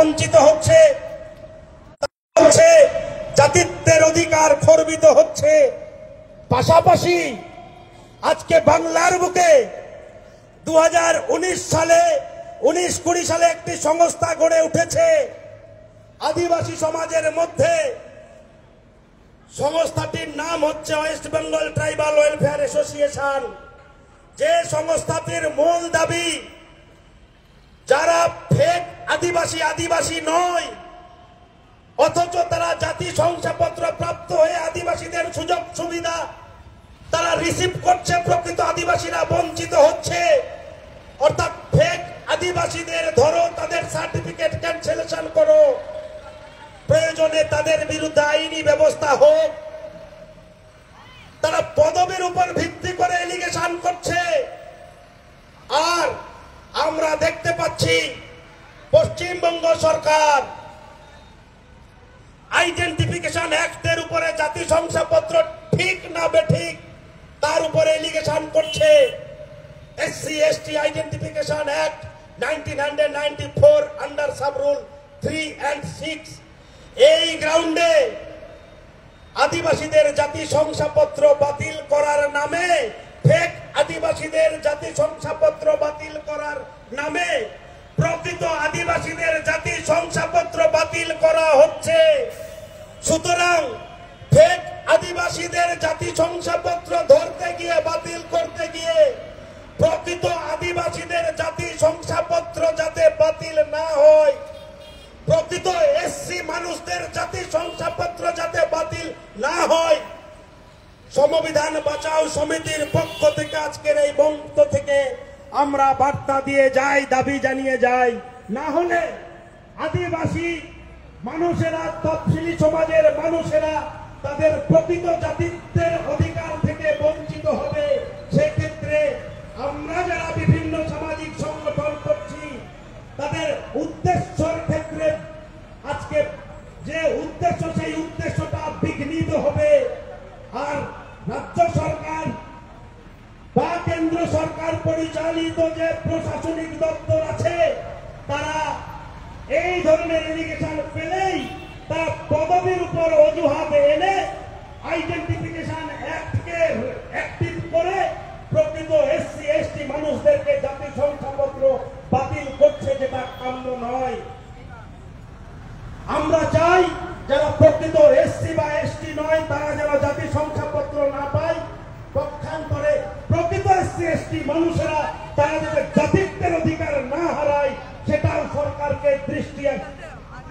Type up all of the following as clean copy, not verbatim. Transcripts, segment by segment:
বঞ্চিত হচ্ছে, জাতিত্বের অধিকার খর্বিত হচ্ছে। পাশাপাশি আজকে বাংলার বুকে 2019 সালে 19-20 সালে একটি সংস্থা গড়ে উঠেছে আদিবাসী সমাজের মধ্যে। সংস্থাটির নাম হচ্ছে West Bengal tribal welfare association. যে সংস্থাটির মূল দাবি, যারা ফেক আদিবাসী নয় অথচ তারা জাতি শংসাপত্র প্রাপ্ত হয়ে আদিবাসীদের সুযোগ সুবিধা তারা রিসিভ করছে, প্রকৃত আদিবাসীরা বঞ্চিত হচ্ছে। অর্থাৎ ফেক আদিবাসীদের ধরো, তাদের সার্টিফিকেট ক্যান্সেলেশন করো, প্রয়োজনে তাদের বিরুদ্ধে আইনি ব্যবস্থা হোক। তারা পদবীর উপর ভিত্তি করে এলিগেশন করছে। আর আমরা দেখতে পাচ্ছি পশ্চিমবঙ্গ সরকার আইডেন্টিফিকেশন অ্যাক্টের উপরে জাতি শংসাপত্র ঠিক না বেঠিক তার উপরে এলিগেশন করছে। SC ST identification act 1994 under sub rule 3 and 6, এই গ্রাউন্ডে আদিবাসীদের জাতি শংসাপত্র বাতিল করার নামে, ফেক আদিবাসীদের জাতি শংসাপত্র বাতিল করার নামে প্রকৃত আদিবাসীদের জাতি শংসাপত্র বাতিল করা হচ্ছে। সুতরাং ফেক আদিবাসীদের জাতি শংসাপত্র ধরতে গিয়ে, বাতিল করতে গিয়ে প্রকৃত আদিবাসীদের জাতি শংসাপত্র যাতে বাতিল না হয়, প্রকৃত এসসি মানুষদের জাতি শংসাপত্র যাতে বাতিল না হয়, সংবিধান বাঁচাও সমিতির পক্ষ থেকে আজকের এই মঞ্চ থেকে আমরা বার্তা দিয়ে যাই, দাবি জানিয়ে যাই। না হলে আদিবাসী মানুষেরা, তফসিলি সমাজের মানুষেরা তাদের প্রকৃত জাতিত্বের অধিকার থেকে বঞ্চিত হবে। সেক্ষেত্রে আমরা যারা বিভিন্ন সামাজিক সংগঠন করছি, তাদের উদ্দেশ্যের ক্ষেত্রে আজকে যে উদ্দেশ্য, সেই উদ্দেশ্যটা বিঘ্নিত হবে। আর রাজ্য সরকার বা কেন্দ্র সরকার পরিচালিত যে প্রশাসনিক দপ্তর আছে, তারা এই ধরনের এলিগেশন পেলেই তারা পদবীর উপর অজুহাত এনে আইডেন্টিফিকেশন অ্যাক্টকে অ্যাক্টিভ করে প্রকৃত এসসি এসটি মানুষদেরকে জাতি শংসাপত্র বাতিল করছে, যেটা কাম্য নয়। আমরা চাই যারা প্রকৃত এসসি বা এসটি নয়, তারা যেন জাতি শংসাপত্র না পায়, পক্ষান্তরে প্রকৃত এসসি এসটি মানুষেরা তারা যাতে জাতিত্বের অধিকার না হারায়, সেটাও সরকারকে দৃষ্টি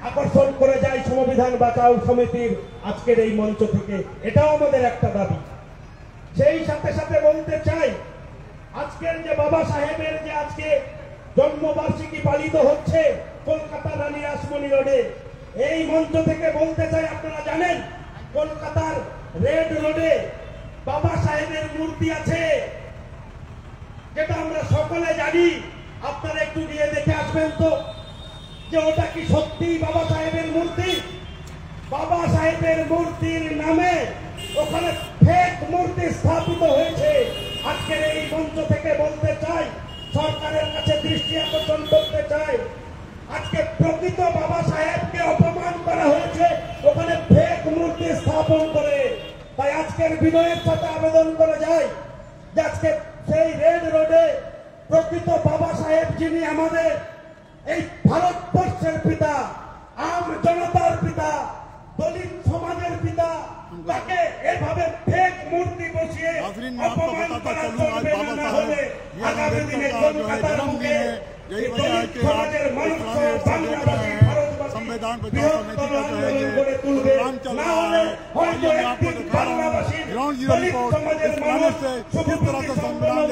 আকর্ষণ করে যায় সংবিধান বাঁচাও সমিতির আজকের এই মঞ্চ থেকে। এটাও আমাদের একটা দাবি। সেই সাথে সাথে বলতে চাই, আজকের যে বাবা সাহেবের যে আজকে জন্মবার্ষিকী পালিত হচ্ছে কলকাতা রানী রাসমণি রোডে, এই মঞ্চ থেকে বলতে চাই, আপনারা জানেন কলকাতার রেড রোডে বাবা সাহেবের মূর্তি আছে, যেটা আমরা সকলে জানি। আপনারা একটু গিয়ে দেখে আসবেন তো যে ওটা কি সত্যি বাবা সাহেবের মূর্তি। বাবা সাহেবের মূর্তির নামে ওখানে ফেক মূর্তি স্থাপিত হয়েছে। আজকের এই মঞ্চ থেকে বলতে চাই, সরকারের কাছে দৃষ্টি আকর্ষণ করতে চাই, আজকে প্রকৃত বাবা সাহেবকে অপমান করা হয়েছে ওখানে ফেক মূর্তি স্থাপন করে। তাই আজকের বিনয়ের সাথে আবেদন করে যায় যে আজকে সেই রেড রোডে প্রকৃত বাবা সাহেব, যিনি আমাদের এই ভারতবর্ষের পিতা, আম জনতার পিতা, দলিত সমাজের পিতা, তাকে এভাবে ফেক মূর্তি বসিয়ে অপমান করা চলবে না। না হলে আগামী দিনে কলকাতার বুকে দলিত সমাজের মানুষ বাংলাদেশী संविधान बचाओ समिति का जो है ये प्रोग्राम चल रहा है, और ये मैं आपको दिखा रहा हूँ ग्राउंड जीरो रिपोर्ट। इस गाने से किस तरह से संविधान